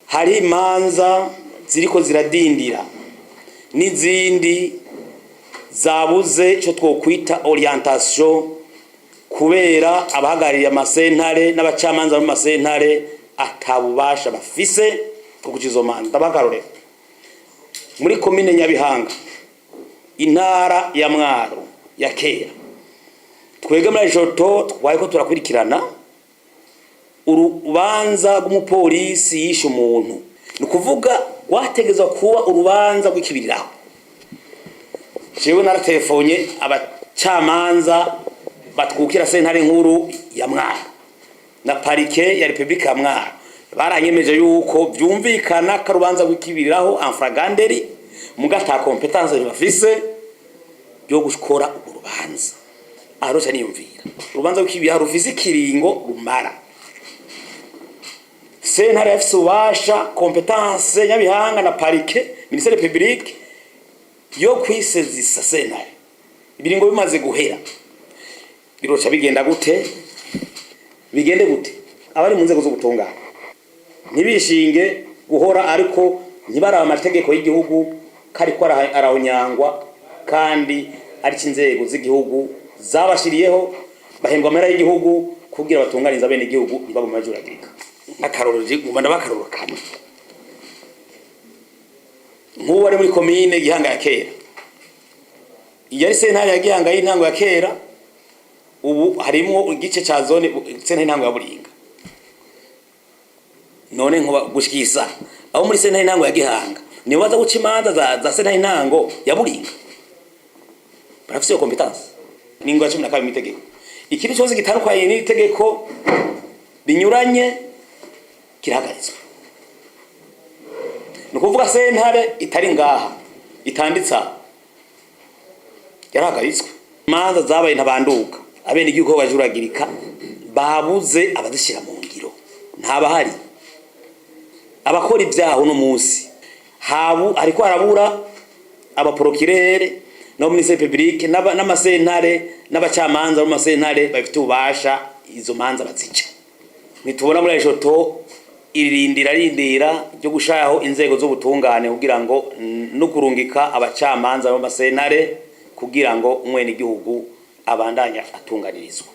hari imanza ziriko ziradindira n'izindi zabuze cyo twokwita orientation kubera abahagarariye amasentare n'abacamanza mu masentare atabubasha bafise kukucizo manza. Tabakarore muri komine Nyabihanga intara ya Mwaro ya kera, twege muri joto twaye ko turakurikirana urubanza rw'umupolisi yishe umuntu, nukuvuga wategezwa kuba urubanza rw'ikibiriraho. Jewe naratelefone abacamanza batwukira sentare nkuru ya Mwaro na parike ya Republika ya Mwaro, baranyemeje yuko byumvikana ko rubanza rw'ikibiriraho enfraganderi mugata competence bafise yo gukora urubanza. Arosha niyumvira urubanza rw'ikibiriraho rufise ikiringo rumara, sentare yafise ubasha competence Nyabihanga na parike ministere publique yo kwisezisa sentare ibiringo bimaze guhera. Birocha bigenda gute? Bigende gute? Abari mu nzego zo gutungana ntibishinge guhora ariko ntibara amategeko y'igihugu kariko arahonyangwa kandi ari cinzego z'igihugu zabashiriyeho bahembwa amera y'igihugu kugira batunganiza bene igihugu niba mu majuragirika. Akaroroje ubanda bakaroroka nk'uwo ari muri komine Gihanga ya kera, iyo sentare ya Gihanga y'intango ya kera, ubu harimo igice ca zone sentare y'intango ya Buringa. None nko gushikisa aho muri sentare y'intango ya Gihanga niyo baza guca imanza za sentare y'intango ya Buringa, barafise iyo competence ningo ya 12 mitegeko. Ikindi cyose gitandukanye n'itegeko binyuranye kirahagaritswe, nukuvuga sentare itari ngaha itanditsa yarahagaritswe. Imanza zabaye ntabanduka, abene igihugu bajuragirika babuze abadishira mu ngiro, ntabahari abakora ibyaho no munsi habu ariko arabura abaprokirere no ministere publique n'amasentare n'abacamanza mu masentare bafite ubasha izo manza bazica. Nitubona muri ejoto irindira ryo gushaho inzego z'ubutungane kugira ngo nukurungika abacamanza mu masentare kugira ngo umwene igihugu abandanya atunganirizwa.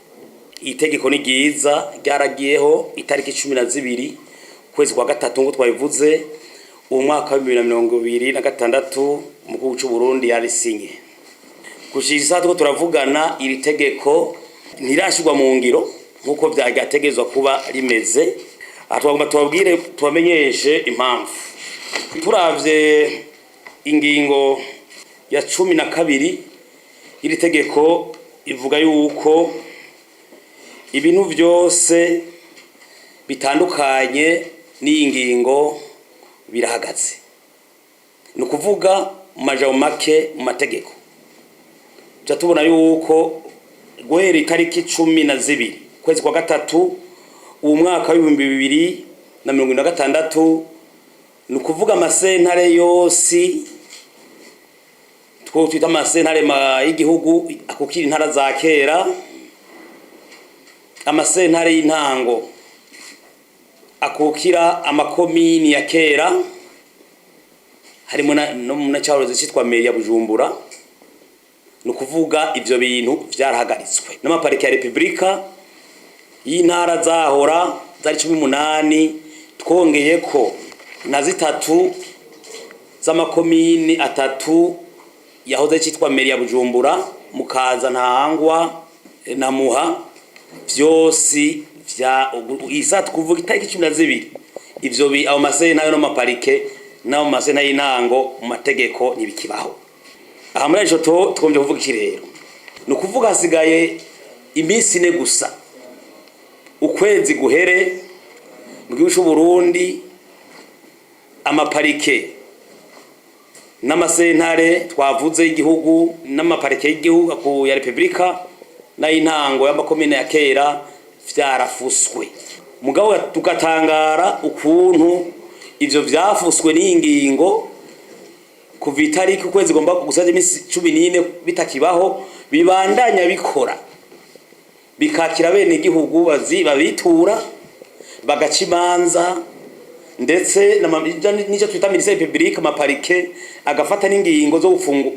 Itegeko ni giza ryaragiyeho itariki 12 kwezi kwa gatatu ngo twabivuze umwaka wa 2026 mu gihugu cy'u Burundi yarisinye. Kushisa two turavugana iri tegeko ntirashirwa mu ngiro nkuko byagategezwa kuba rimeze. Atwagomba tubabwire tubamenyeshe impamvu. Turavye ingingo ya 12 iri tegeko ivuga yuko ibintu byose bitandukanye n'ingingo birahagaze, nukuvuga mu majambo make mu mategeko. Tubona yuko guhera itariki 12 kwezi kwa gatatu umwaka wa 2026 nukuvuga amasentare yose twita amasentare y'igihugu akukira intara za kera, amasentare y'intango akukira amakomini ya kera, harimo na cyaroze cyitwa meri ya Bujumbura. Nukuvuga ivyo bintu vyarahagaritswe n'amaparike ya Republika y'intara zahora zari 18 twongeye ko na zitatu z'amakomini atatu yahoze cyitwa meri ya Bujumbura, Mukaza, Ntahangwa na Muha, vyose vya isatu kuvuga itariki 12 ivyo abo masentare no maparike n'abo masentare y'intango mu mategeko nibikibaho. Aha muri ejoto tugombye kuvuga iki rero? Nukuvuga hasigaye iminsi 4 gusa ukwezi guhere mu gihugu cy'u Burundi amaparike n'amasentare twavuze y'igihugu n'amaparike y'igihugu ya Republika n'ayintango y'amakomine ya kera vyarafuswe. Mugabo tugatangara ukuntu ivyo vyafuswe n'ingingo kuva itariki ukwezi gomba gusaza imisi 14 bitakibaho bibandanya bikora bikakira bene igihugu babitura bagacimanza ndetse n'icyo twita ministère public amaparike agafata n'ingingo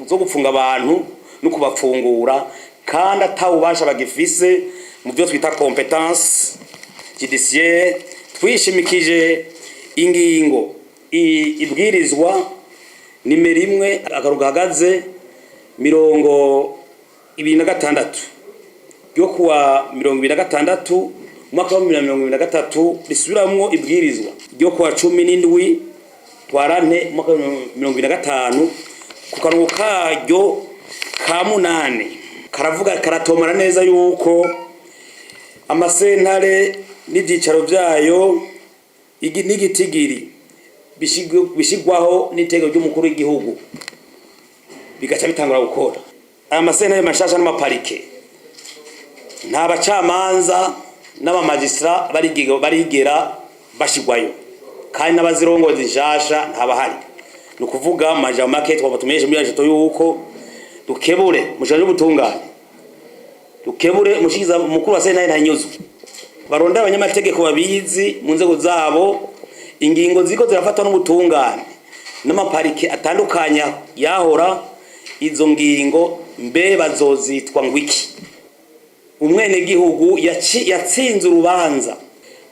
zo gufunga abantu no kubafungura kandi atawubasha bagifise mu byo twita competence judiciaire. Twishimikije ingingo ibwirizwa nimero 1 akaruga hagaze 26 ryo kuwa 26 mwaka wa 2023 risubiramwo ibwirizwa ryo kuwa 17 twarante mwaka wa 2025 ku karugo karyo ka 8 karavuga karatomara neza yuko amasentare n'ibyicaro byayo n'igitigiri bishigwaho n'itego ry'umukuru w'igihugu bigaca bitangura gukora. Aya masentare mashasha n'amaparike nta bacamanza n'abamagistra barigera bashigwayo kandi n'abazirongozi nshasha ntabahari. No kuvuga maja market twabatumeje muri ajeto yuko dukebure mushanje ubutungane, dukebure mushikiza mukuru wa sentare ntanyuzo baronda abanyamategeko babizi mu nzego zabo ingingo ziko zirafatwa n'ubutungane n'amaparike atandukanya yahora. Izo ngingo mbe bazozitwa ngwiki? Umwene gihugu yatsinze urubanza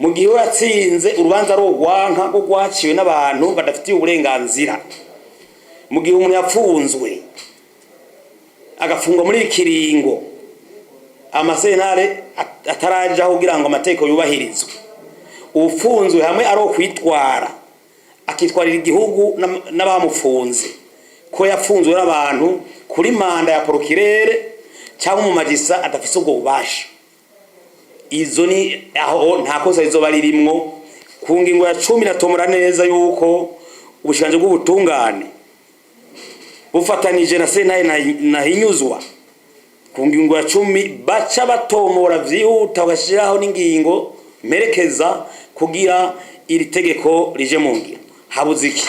mu gihe yatsinze urubanza rogwanka rwo gwaciwe n'abantu badafitiye uburenganzira, mu gihe umuntu yapfunzwe agafungwa muri ikiringo amasentare ataraja kugira ngo amategeko yubahirizwe, ufunzwe hamwe ari kwitwara akitwarira igihugu n'abamufunze ko yafunzwe n'abantu kuri manda ya procureur cyangwa mu magisa adafise ubwo bubasha. Izo ni aho nta kosa izoba ririmwo. Ku ngingo ya 10 natomora neza yuko ubushanje bw'ubutungane bufatanije na sentare nahinyuzwa. Ku ngingo ya 10 baca batomora vyihuta bagashiraho n'ingingo merekeza kugira iri tegeko rije mu ngiro. Habuziki